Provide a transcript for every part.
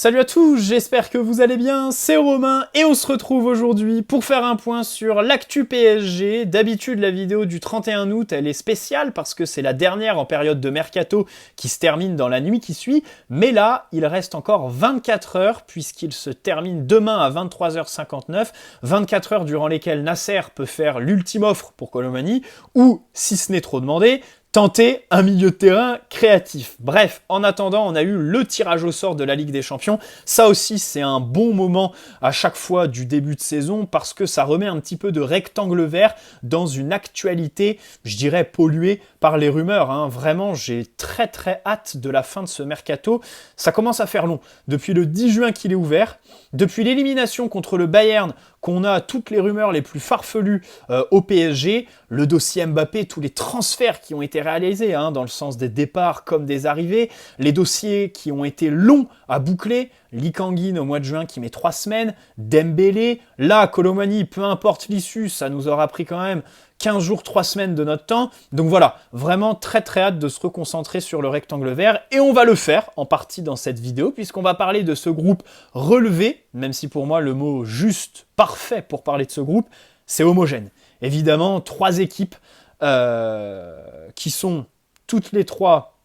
Salut à tous, j'espère que vous allez bien, c'est Romain et on se retrouve aujourd'hui pour faire un point sur l'actu PSG. D'habitude la vidéo du 31 août elle est spéciale parce que c'est la dernière en période de mercato qui se termine dans la nuit qui suit, mais là il reste encore 24 heures puisqu'il se termine demain à 23h59, 24 heures durant lesquelles Nasser peut faire l'ultime offre pour Colomani ou, si ce n'est trop demandé, tenter un milieu de terrain créatif. Bref, en attendant, on a eu le tirage au sort de la Ligue des Champions. Ça aussi, c'est un bon moment à chaque fois du début de saison parce que ça remet un petit peu de rectangle vert dans une actualité, je dirais, polluée par les rumeurs. Vraiment, j'ai très hâte de la fin de ce mercato. Ça commence à faire long. Depuis le 10 juin qu'il est ouvert, depuis l'élimination contre le Bayern, qu'on a toutes les rumeurs les plus farfelues au PSG, le dossier Mbappé, tous les transferts qui ont été réalisés, dans le sens des départs comme des arrivées, les dossiers qui ont été longs à boucler, Lee Kang-in au mois de juin qui met 3 semaines, Dembélé, là, Colomani, peu importe l'issue, ça nous aura pris quand même 15 jours, 3 semaines de notre temps. Donc voilà, vraiment très hâte de se reconcentrer sur le rectangle vert. Et on va le faire en partie dans cette vidéo, puisqu'on va parler de ce groupe relevé, même si pour moi le mot juste, parfait pour parler de ce groupe, c'est homogène. Évidemment, 3 équipes qui sont toutes les 3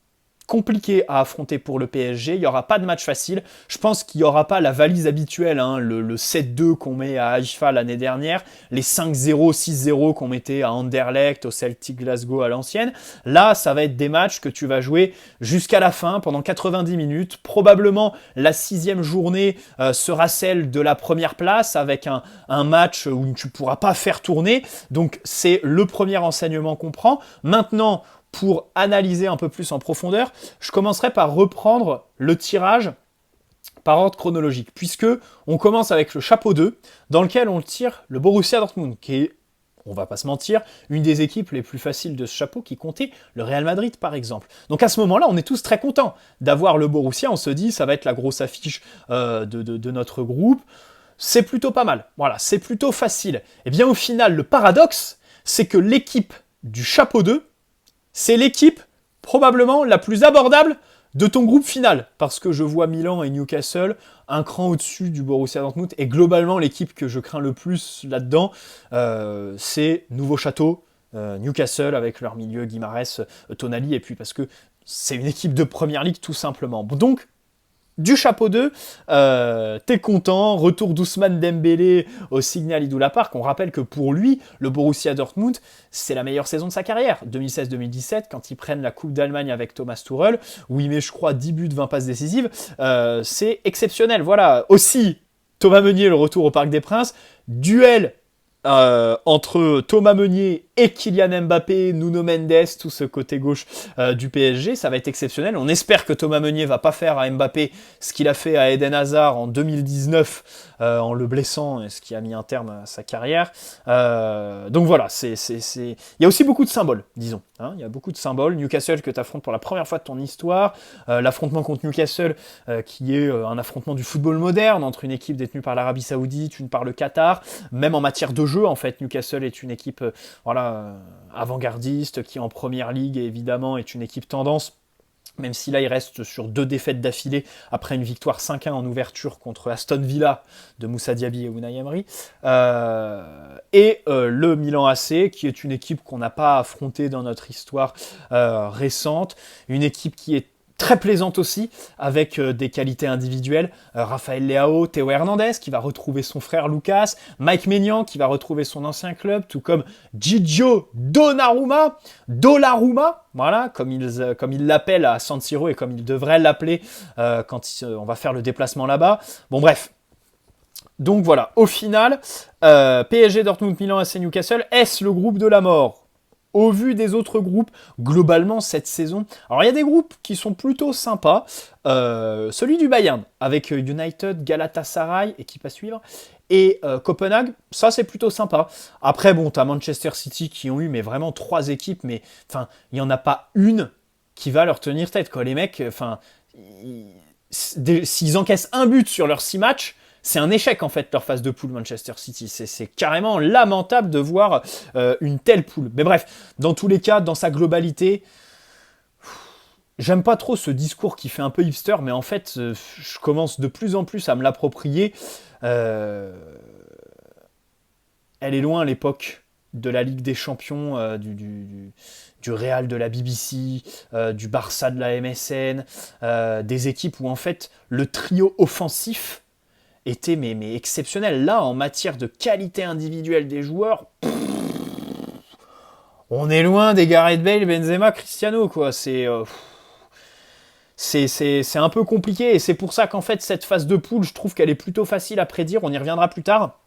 compliqué à affronter pour le PSG, il n'y aura pas de match facile, je pense qu'il n'y aura pas la valise habituelle, le 7-2 qu'on met à Haïfa l'année dernière, les 5-0, 6-0 qu'on mettait à Anderlecht, au Celtic Glasgow à l'ancienne, là ça va être des matchs que tu vas jouer jusqu'à la fin, pendant 90 minutes, probablement la 6e journée sera celle de la première place, avec un match où tu ne pourras pas faire tourner, donc c'est le premier enseignement qu'on prend. Maintenant, pour analyser un peu plus en profondeur, je commencerai par reprendre le tirage par ordre chronologique, puisque on commence avec le chapeau 2, dans lequel on tire le Borussia Dortmund, qui est, on va pas se mentir, une des équipes les plus faciles de ce chapeau, qui comptait le Real Madrid par exemple. Donc à ce moment-là, on est tous très contents d'avoir le Borussia, on se dit ça va être la grosse affiche de notre groupe, c'est plutôt pas mal, voilà, c'est plutôt facile. Et bien au final, le paradoxe, c'est que l'équipe du chapeau 2, c'est l'équipe probablement la plus abordable de ton groupe final. Parce que je vois Milan et Newcastle un cran au-dessus du Borussia Dortmund. Et globalement, l'équipe que je crains le plus là-dedans, c'est Nouveau Château, Newcastle avec leur milieu Guimarães, Tonali. Et puis parce que c'est une équipe de Première Ligue tout simplement. Donc, du chapeau 2, t'es content, retour d'Ousmane Dembélé au Signal Iduna Park. On rappelle que pour lui, le Borussia Dortmund, c'est la meilleure saison de sa carrière. 2016-2017, quand ils prennent la Coupe d'Allemagne avec Thomas Tuchel, où il met, je crois, 10 buts, 20 passes décisives, c'est exceptionnel. Voilà, aussi, Thomas Meunier, le retour au Parc des Princes, duel entre Thomas Meunier et Kylian Mbappé, Nuno Mendes, tout ce côté gauche du PSG, ça va être exceptionnel. On espère que Thomas Meunier va pas faire à Mbappé ce qu'il a fait à Eden Hazard en 2019 en le blessant, et ce qui a mis un terme à sa carrière. Donc voilà, il y a aussi beaucoup de symboles, disons. Il y a beaucoup de symboles. Newcastle que tu affrontes pour la première fois de ton histoire, l'affrontement contre Newcastle qui est un affrontement du football moderne entre une équipe détenue par l'Arabie Saoudite, une par le Qatar, même en matière de jeu en fait, Newcastle est une équipe avant-gardiste qui en première ligue évidemment est une équipe tendance. Même si là, il reste sur 2 défaites d'affilée après une victoire 5-1 en ouverture contre Aston Villa de Moussa Diaby et Unai Emery. Le Milan AC, qui est une équipe qu'on n'a pas affrontée dans notre histoire récente. Une équipe qui est très plaisante aussi, avec des qualités individuelles. Raphaël Leao, Théo Hernandez, qui va retrouver son frère Lucas, Mike Maignan, qui va retrouver son ancien club, tout comme Gigio Donnarumma, voilà, comme il l'appelle à San Siro et comme il devrait l'appeler quand on va faire le déplacement là-bas. Bon bref. Donc voilà, au final, PSG, Dortmund, Milan, AC, Newcastle, est-ce le groupe de la mort ? Au vu des autres groupes, globalement, cette saison... Alors, il y a des groupes qui sont plutôt sympas. Celui du Bayern, avec United, Galatasaray, équipe à suivre, et Copenhague, ça, c'est plutôt sympa. Après, bon, t'as Manchester City qui ont eu, mais vraiment 3 équipes, mais enfin, il n'y en a pas une qui va leur tenir tête, quoi. Les mecs, enfin, s'ils encaissent un but sur leurs 6 matchs, c'est un échec en fait leur phase de poule Manchester City. C'est carrément lamentable de voir une telle poule. Mais bref, dans tous les cas, dans sa globalité, J'aime pas trop ce discours qui fait un peu hipster, mais en fait, je commence de plus en plus à me l'approprier. Euh, Elle est loin l'époque de la Ligue des Champions, du Real de la BBC, du Barça de la MSN, des équipes où en fait le trio offensif était mais exceptionnel. Là, en matière de qualité individuelle des joueurs, on est loin des Gareth Bale, Benzema, Cristiano, quoi. C'est un peu compliqué et c'est pour ça qu'en fait cette phase de poule, je trouve qu'elle est plutôt facile à prédire. On y reviendra plus tard.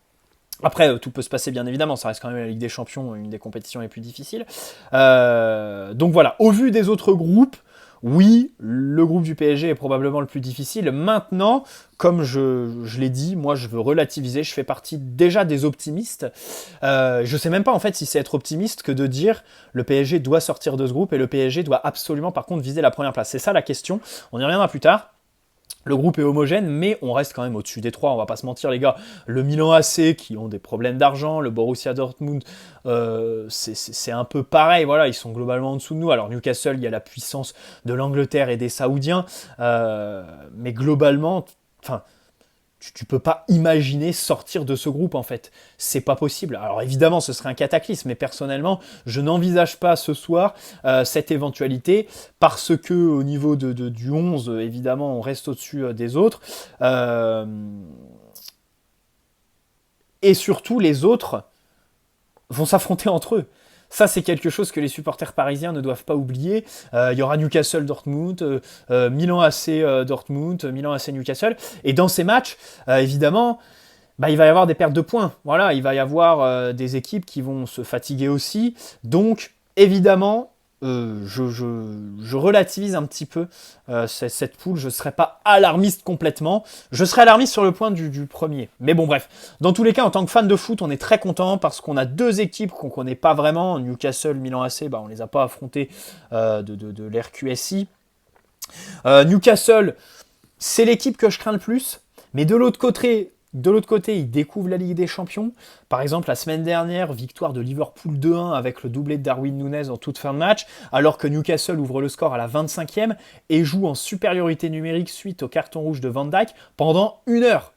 Après, tout peut se passer bien évidemment, ça reste quand même la Ligue des Champions, une des compétitions les plus difficiles. Donc voilà, au vu des autres groupes, oui, le groupe du PSG est probablement le plus difficile. Maintenant, comme je l'ai dit, moi je veux relativiser, je fais partie déjà des optimistes. Je sais même pas en fait si c'est être optimiste que de dire le PSG doit sortir de ce groupe et le PSG doit absolument par contre viser la première place. C'est ça la question, on y reviendra plus tard. Le groupe est homogène, mais on reste quand même au-dessus des trois, on va pas se mentir les gars. Le Milan AC, qui ont des problèmes d'argent, le Borussia Dortmund, c'est un peu pareil, voilà, ils sont globalement en dessous de nous. Alors Newcastle, il y a la puissance de l'Angleterre et des Saoudiens, mais globalement, enfin, tu peux pas imaginer sortir de ce groupe en fait. C'est pas possible. Alors évidemment, ce serait un cataclysme, mais personnellement, je n'envisage pas ce soir cette éventualité parce que au niveau du 11, évidemment, on reste au-dessus des autres. Euh, et surtout, les autres vont s'affronter entre eux. Ça, c'est quelque chose que les supporters parisiens ne doivent pas oublier. Il y aura Newcastle-Dortmund, Milan AC Dortmund, Milan AC Newcastle. Et dans ces matchs, évidemment, bah, il va y avoir des pertes de points. Voilà, il va y avoir des équipes qui vont se fatiguer aussi. Donc, évidemment, je relativise un petit peu cette poule. Je ne serai pas alarmiste complètement. Je serai alarmiste sur le point du premier. Mais bon, bref. Dans tous les cas, en tant que fan de foot, on est très content parce qu'on a deux équipes qu'on ne connaît pas vraiment. Newcastle, Milan AC, bah, on ne les a pas affrontées de l'RQSI. Newcastle, c'est l'équipe que je crains le plus. Mais de l'autre côté, ils découvrent la Ligue des Champions. Par exemple, la semaine dernière, victoire de Liverpool 2-1 avec le doublé de Darwin Núñez en toute fin de match, alors que Newcastle ouvre le score à la 25e et joue en supériorité numérique suite au carton rouge de Van Dijk pendant 1 heure.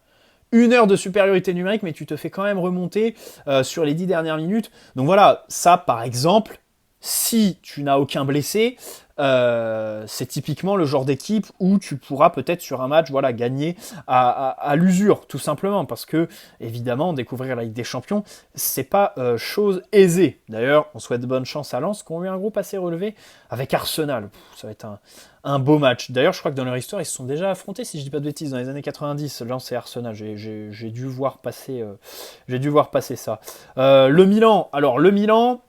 1 heure de supériorité numérique, mais tu te fais quand même remonter sur les 10 dernières minutes. Donc voilà, ça par exemple, si tu n'as aucun blessé, c'est typiquement le genre d'équipe où tu pourras peut-être sur un match voilà, gagner à l'usure, tout simplement, parce que évidemment, découvrir la Ligue des Champions, c'est pas chose aisée. D'ailleurs, on souhaite bonne chance à Lens, qui ont eu un groupe assez relevé avec Arsenal. Ça va être un beau match. D'ailleurs, je crois que dans leur histoire, ils se sont déjà affrontés, si je dis pas de bêtises, dans les années 90, Lens et Arsenal. J'ai dû voir passer ça. Le Milan, alors le Milan.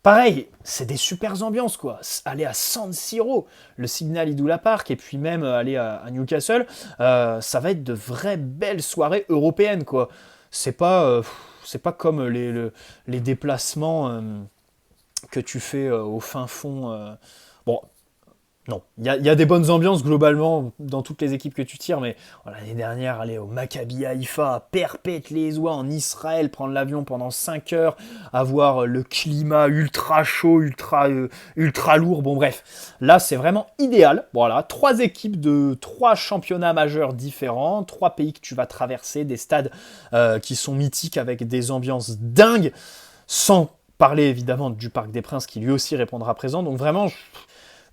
Pareil, c'est des super ambiances, quoi. Aller à San Siro, le Signal Iduna Park, et puis même aller à Newcastle, ça va être de vraies belles soirées européennes, quoi. C'est pas comme les déplacements que tu fais au fin fond. Bon, non, il y a des bonnes ambiances globalement dans toutes les équipes que tu tires, mais voilà, l'année dernière, aller au Maccabi Haïfa, à Perpète-les-Oies en Israël, prendre l'avion pendant 5 heures, avoir le climat ultra chaud, ultra lourd, bon bref, là c'est vraiment idéal. Voilà, 3 équipes de 3 championnats majeurs différents, 3 pays que tu vas traverser, des stades qui sont mythiques avec des ambiances dingues, sans parler évidemment du Parc des Princes qui lui aussi répondra présent, donc vraiment...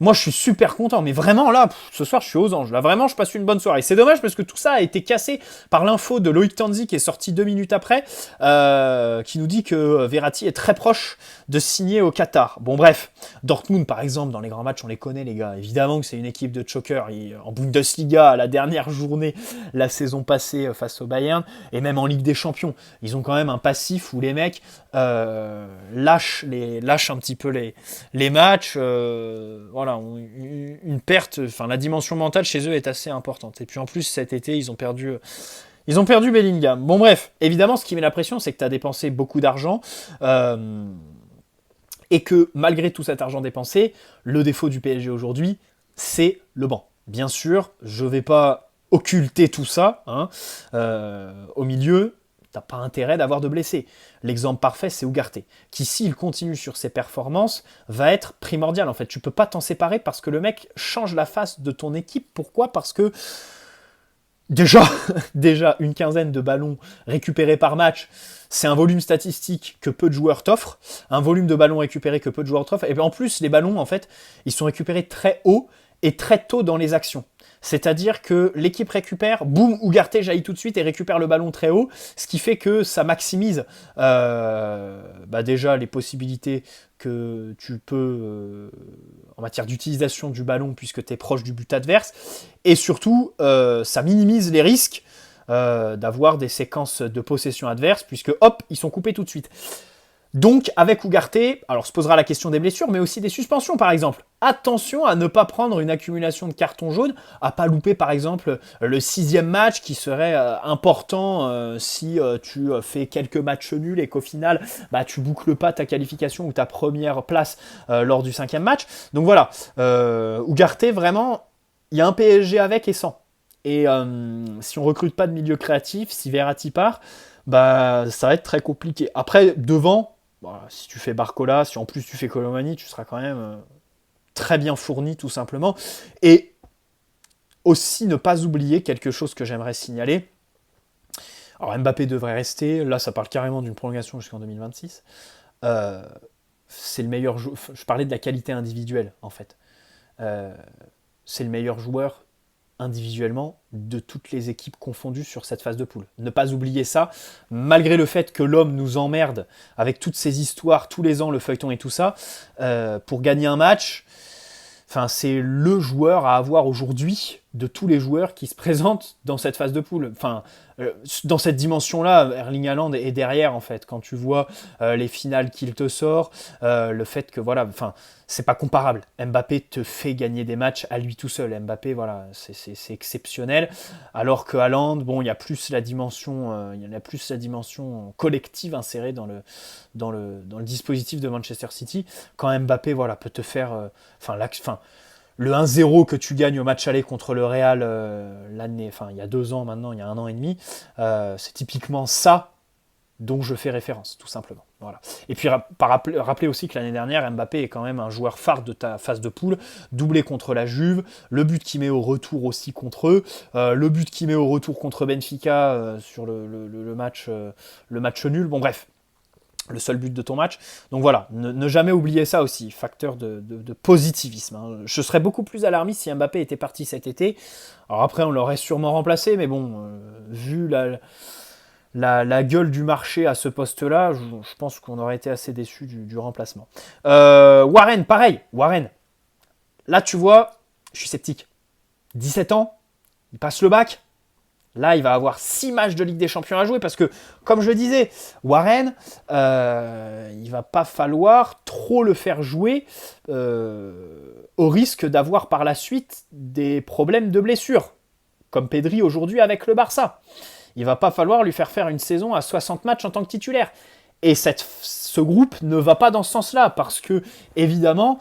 Moi, je suis super content, mais vraiment là, ce soir, je suis aux anges. Là, vraiment, je passe une bonne soirée. C'est dommage parce que tout ça a été cassé par l'info de Loïc Tanzi qui est sorti 2 minutes après, qui nous dit que Verratti est très proche de signer au Qatar. Bon, bref, Dortmund, par exemple, dans les grands matchs, on les connaît, les gars. Évidemment que c'est une équipe de choker. En Bundesliga, à la dernière journée, la saison passée face au Bayern, et même en Ligue des Champions, ils ont quand même un passif où les mecs lâchent un petit peu les matchs. Voilà. Une perte, enfin la dimension mentale chez eux est assez importante. Et puis en plus cet été ils ont perdu Bellingham. Bon bref, évidemment ce qui met la pression c'est que tu as dépensé beaucoup d'argent et que malgré tout cet argent dépensé, le défaut du PSG aujourd'hui c'est le banc. Bien sûr, je vais pas occulter tout ça hein, au milieu. t'as pas intérêt d'avoir de blessés. L'exemple parfait, c'est Ugarte, qui s'il continue sur ses performances, va être primordial en fait. Tu peux pas t'en séparer parce que le mec change la face de ton équipe. Pourquoi ? Parce que déjà une quinzaine de ballons récupérés par match, c'est un volume statistique que peu de joueurs t'offrent, un volume de ballons récupérés que peu de joueurs t'offrent, et en plus les ballons en fait, ils sont récupérés très haut et très tôt dans les actions. C'est-à-dire que l'équipe récupère, boum, Ugarte jaillit tout de suite et récupère le ballon très haut, ce qui fait que ça maximise déjà les possibilités que tu peux en matière d'utilisation du ballon puisque tu es proche du but adverse, et surtout ça minimise les risques d'avoir des séquences de possession adverse puisque hop, ils sont coupés tout de suite. Donc, avec Ugarte, alors se posera la question des blessures, mais aussi des suspensions, par exemple. Attention à ne pas prendre une accumulation de cartons jaunes, à pas louper, par exemple, le 6e match qui serait important si tu fais quelques matchs nuls et qu'au final, tu boucles pas ta qualification ou ta première place lors du 5e match. Donc voilà, Ugarte, vraiment, il y a un PSG avec et sans. Et si on recrute pas de milieu créatif, si Verratti part, ça va être très compliqué. Après, devant, si tu fais Barcola, si en plus tu fais Colomani, tu seras quand même très bien fourni tout simplement. Et aussi ne pas oublier quelque chose que j'aimerais signaler. Alors Mbappé devrait rester, là ça parle carrément d'une prolongation jusqu'en 2026. C'est le meilleur joueur, je parlais de la qualité individuelle en fait. C'est le meilleur joueur individuellement de toutes les équipes confondues sur cette phase de poule. Ne pas oublier ça, malgré le fait que l'homme nous emmerde avec toutes ces histoires, tous les ans, le feuilleton et tout ça, pour gagner un match, c'est le joueur à avoir aujourd'hui de tous les joueurs qui se présentent dans cette phase de poule. Dans cette dimension-là, Erling Haaland est derrière en fait. Quand tu vois les finales qu'il te sort, le fait que c'est pas comparable. Mbappé te fait gagner des matchs à lui tout seul. Mbappé, c'est exceptionnel. Alors que Haaland, il y a plus la dimension, collective insérée dans le dispositif de Manchester City. Quand Mbappé, peut te faire, le 1-0 que tu gagnes au match aller contre le Real l'année, il y a 2 ans maintenant, il y a 1 an et demi, c'est typiquement ça dont je fais référence, tout simplement. Voilà. Et puis rappeler aussi que l'année dernière, Mbappé est quand même un joueur phare de ta phase de poule, doublé contre la Juve, le but qu'il met au retour aussi contre eux, le but qu'il met au retour contre Benfica sur le match nul. Bon bref, le seul but de ton match. Donc voilà, ne jamais oublier ça aussi, facteur de positivisme. Hein. Je serais beaucoup plus alarmiste si Mbappé était parti cet été. Alors après, on l'aurait sûrement remplacé, mais bon, vu la gueule du marché à ce poste-là, je pense qu'on aurait été assez déçus du remplacement. Warren, pareil. Warren, là tu vois, je suis sceptique. 17 ans, il passe le bac. Là, il va avoir 6 matchs de Ligue des Champions à jouer parce que, comme je disais, Warren, il va pas falloir trop le faire jouer au risque d'avoir par la suite des problèmes de blessure, comme Pedri aujourd'hui avec le Barça. Il va pas falloir lui faire une saison à 60 matchs en tant que titulaire. Et ce groupe ne va pas dans ce sens-là parce que, évidemment,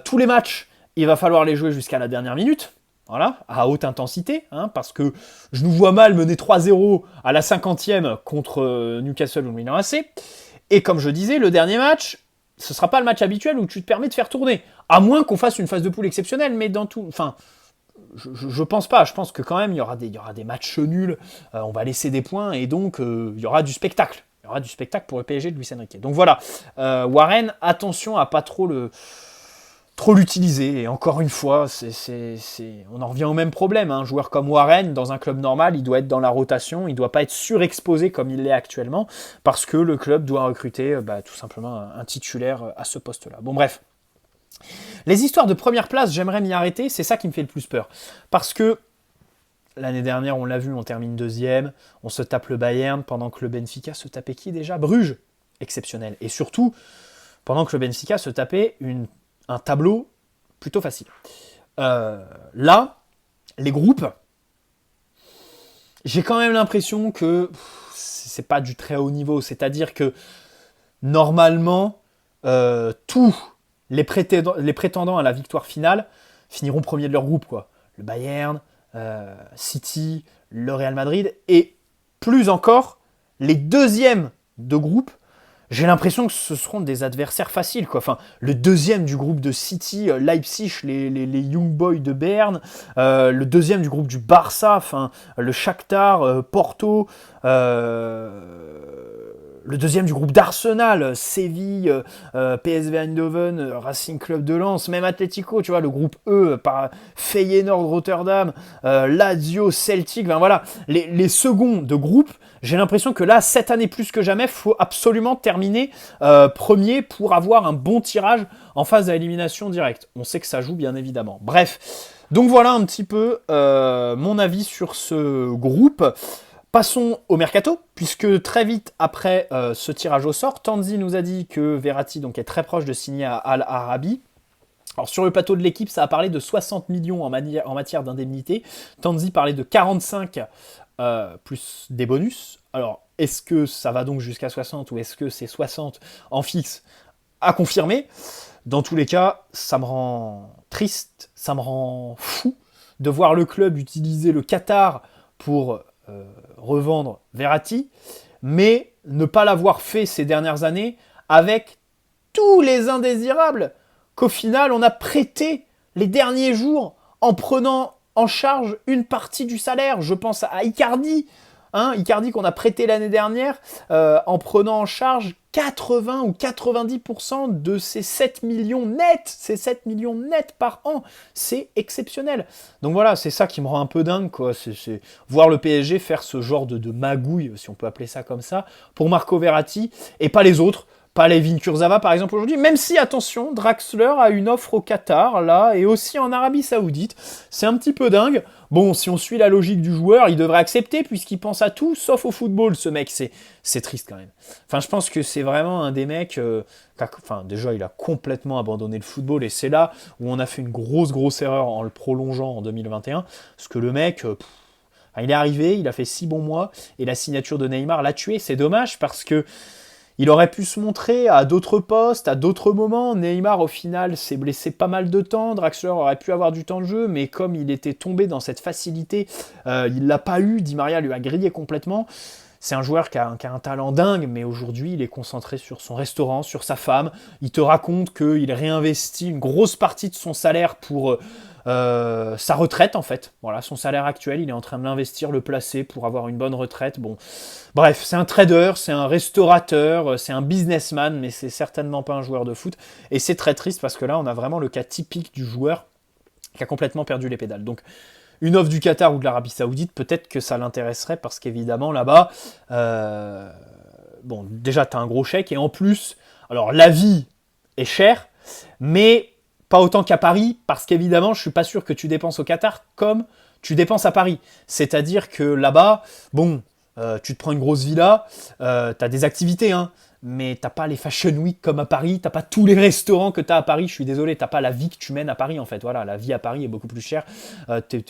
tous les matchs, il va falloir les jouer jusqu'à la dernière minute. Voilà, à haute intensité, parce que je nous vois mal mener 3-0 à la 50e contre Newcastle ou le Milan AC. Et comme je disais, le dernier match, ce sera pas le match habituel où tu te permets de faire tourner. À moins qu'on fasse une phase de poule exceptionnelle, mais dans tout... je pense pas. Je pense que quand même, il y aura des matchs nuls, on va laisser des points, et donc il y aura du spectacle. Il y aura du spectacle pour le PSG de Luis Enrique. Donc voilà, Warren, attention à pas trop l'utiliser, et encore une fois, on en revient au même problème. Un joueur comme Warren, dans un club normal, il doit être dans la rotation, il ne doit pas être surexposé comme il l'est actuellement, parce que le club doit recruter tout simplement un titulaire à ce poste-là. Bon bref, les histoires de première place, j'aimerais m'y arrêter, c'est ça qui me fait le plus peur. Parce que l'année dernière, on l'a vu, on termine 2e, on se tape le Bayern, pendant que le Benfica se tapait qui déjà ? Bruges, exceptionnel. Et surtout, pendant que le Benfica se tapait un tableau plutôt facile. Là, les groupes, j'ai quand même l'impression que c'est pas du très haut niveau. C'est-à-dire que normalement, tous les prétendants à la victoire finale finiront premiers de leur groupe, quoi. Le Bayern, City, le Real Madrid, et plus encore les deuxièmes de groupe, j'ai l'impression que ce seront des adversaires faciles, quoi. Enfin, le deuxième du groupe de City, Leipzig, les Young Boys de Berne, le deuxième du groupe du Barça, enfin, le Shakhtar, Porto, le deuxième du groupe d'Arsenal, Séville, PSV Eindhoven, Racing Club de Lens, même Atlético, tu vois, le groupe E, par Feyenoord Rotterdam, Lazio, Celtic, ben voilà, les seconds de groupe, j'ai l'impression que là, cette année plus que jamais, il faut absolument terminer premier pour avoir un bon tirage en phase d'élimination directe. On sait que ça joue, bien évidemment. Bref, donc voilà un petit peu mon avis sur ce groupe. Passons au mercato, puisque très vite après ce tirage au sort, Tanzi nous a dit que Verratti donc, est très proche de signer à Al Arabi. Alors sur le plateau de l'équipe, ça a parlé de 60 millions en matière d'indemnité. Tanzi parlait de 45 plus des bonus. Alors est-ce que ça va donc jusqu'à 60 ou est-ce que c'est 60 en fixe à confirmer? Dans tous les cas, ça me rend triste, ça me rend fou de voir le club utiliser le Qatar pour revendre Verratti, mais ne pas l'avoir fait ces dernières années avec tous les indésirables qu'au final on a prêté les derniers jours en prenant en charge une partie du salaire. Je pense à Icardi, Icardi qu'on a prêté l'année dernière en prenant en charge 80 ou 90% de ces 7 millions nets par an. C'est exceptionnel. Donc voilà, c'est ça qui me rend un peu dingue, quoi. C'est voir le PSG faire ce genre de magouille, si on peut appeler ça comme ça, pour Marco Verratti, et pas les autres. Pas Layvin Kurzawa par exemple aujourd'hui, même si, attention, Draxler a une offre au Qatar, là, et aussi en Arabie Saoudite. C'est un petit peu dingue. Bon, si on suit la logique du joueur, il devrait accepter puisqu'il pense à tout, sauf au football, ce mec. C'est triste quand même. Enfin, je pense que c'est vraiment un des mecs... enfin, déjà, il a complètement abandonné le football, et c'est là où on a fait une grosse erreur en le prolongeant en 2021, parce que le mec... il est arrivé, il a fait 6 bons mois, et la signature de Neymar l'a tué. C'est dommage parce que il aurait pu se montrer à d'autres postes, à d'autres moments. Neymar, au final, s'est blessé pas mal de temps. Draxler aurait pu avoir du temps de jeu, mais comme il était tombé dans cette facilité, il l'a pas eu. Di Maria lui a grillé complètement. C'est un joueur qui a un talent dingue, mais aujourd'hui, il est concentré sur son restaurant, sur sa femme. Il te raconte qu'il réinvestit une grosse partie de son salaire pour sa retraite, en fait. Voilà, son salaire actuel, il est en train de l'investir, le placer pour avoir une bonne retraite. Bon, bref, c'est un trader, c'est un restaurateur, c'est un businessman, mais c'est certainement pas un joueur de foot. Et c'est très triste parce que là, on a vraiment le cas typique du joueur qui a complètement perdu les pédales. Donc, une offre du Qatar ou de l'Arabie Saoudite, peut-être que ça l'intéresserait parce qu'évidemment, là-bas, bon, déjà, tu as un gros chèque et en plus, alors la vie est chère, mais pas autant qu'à Paris parce qu'évidemment, je suis pas sûr que tu dépenses au Qatar comme tu dépenses à Paris. C'est-à-dire que là-bas, bon, tu te prends une grosse villa, t'as des activités, mais t'as pas les Fashion Week comme à Paris, t'as pas tous les restaurants que t'as à Paris, je suis désolé, t'as pas la vie que tu mènes à Paris en fait, voilà, la vie à Paris est beaucoup plus chère, t'es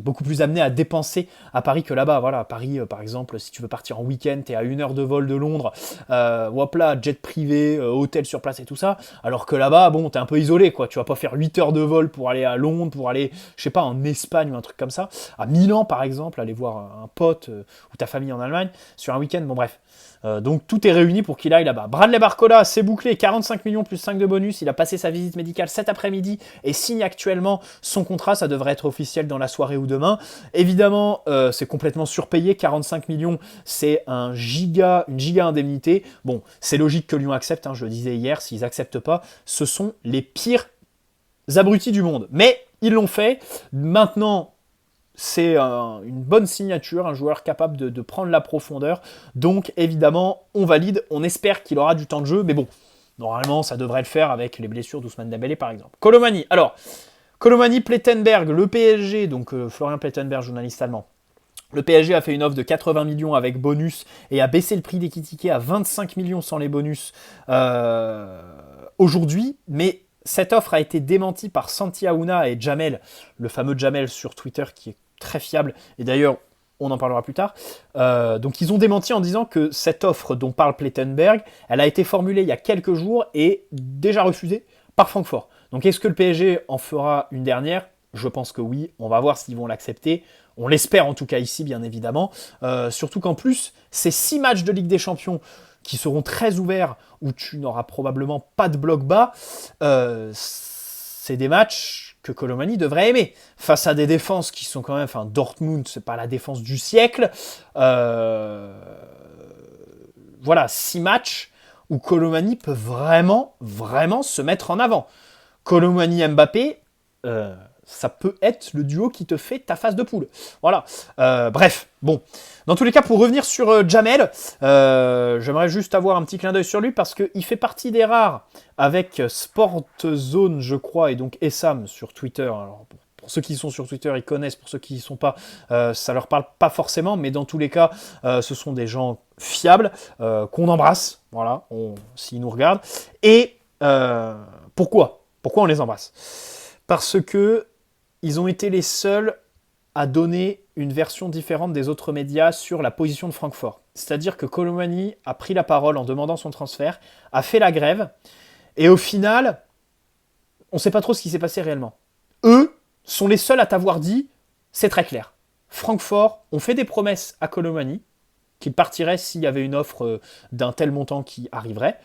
beaucoup plus amené à dépenser à Paris que là-bas, voilà, à Paris par exemple, si tu veux partir en week-end, t'es à 1 heure de vol de Londres, hop là, jet privé, hôtel sur place et tout ça, alors que là-bas, bon, t'es un peu isolé quoi, tu vas pas faire 8 heures de vol pour aller à Londres, pour aller, je sais pas, en Espagne ou un truc comme ça, à Milan par exemple, aller voir un pote ou ta famille en Allemagne, sur un week-end, bon bref. Donc tout est réuni pour qu'il aille là-bas. Bradley Barcola, c'est bouclé, 45 millions plus 5 de bonus, il a passé sa visite médicale cet après-midi et signe actuellement son contrat, ça devrait être officiel dans la soirée ou demain. Évidemment, c'est complètement surpayé, 45 millions, c'est une giga indemnité. Bon, c'est logique que Lyon accepte, je le disais hier, s'ils acceptent pas, ce sont les pires abrutis du monde. Mais ils l'ont fait, maintenant... C'est une bonne signature, un joueur capable de prendre la profondeur. Donc évidemment, on valide, on espère qu'il aura du temps de jeu, mais bon, normalement ça devrait le faire avec les blessures d'Ousmane Dembélé par exemple. Colomani, alors, Colomani, Plettenberg, le PSG, donc Florian Plettenberg, journaliste allemand. Le PSG a fait une offre de 80 millions avec bonus et a baissé le prix des tickets à 25 millions sans les bonus aujourd'hui, mais cette offre a été démentie par Santi Aouna et Jamel, le fameux Jamel sur Twitter qui est très fiable, et d'ailleurs on en parlera plus tard. Donc ils ont démenti en disant que cette offre dont parle Plettenberg, elle a été formulée il y a quelques jours et déjà refusée par Francfort. Donc est-ce que le PSG en fera une dernière ? Je pense que oui, on va voir s'ils vont l'accepter. On l'espère en tout cas ici, bien évidemment. Surtout qu'en plus, ces 6 matchs de Ligue des Champions qui seront très ouverts, où tu n'auras probablement pas de bloc bas, c'est des matchs que Colomani devrait aimer. Face à des défenses qui sont quand même... Enfin, Dortmund, c'est pas la défense du siècle. Voilà, 6 matchs où Colomani peut vraiment, vraiment se mettre en avant. Colomani-Mbappé, ça peut être le duo qui te fait ta phase de poule. Voilà. Bref, bon. Dans tous les cas, pour revenir sur Djamel, j'aimerais juste avoir un petit clin d'œil sur lui parce qu'il fait partie des rares avec Sportzone, je crois, et donc Essam sur Twitter. Alors, pour ceux qui sont sur Twitter, ils connaissent. Pour ceux qui n'y sont pas, ça leur parle pas forcément. Mais dans tous les cas, ce sont des gens fiables qu'on embrasse. Voilà, s'ils nous regardent. Et pourquoi on les embrasse? Parce que ils ont été les seuls à donner une version différente des autres médias sur la position de Francfort. C'est-à-dire que Colomani a pris la parole en demandant son transfert, a fait la grève, et au final, on ne sait pas trop ce qui s'est passé réellement. Eux sont les seuls à t'avoir dit, c'est très clair. Francfort ont fait des promesses à Colomani, qu'il partirait s'il y avait une offre d'un tel montant qui arriverait.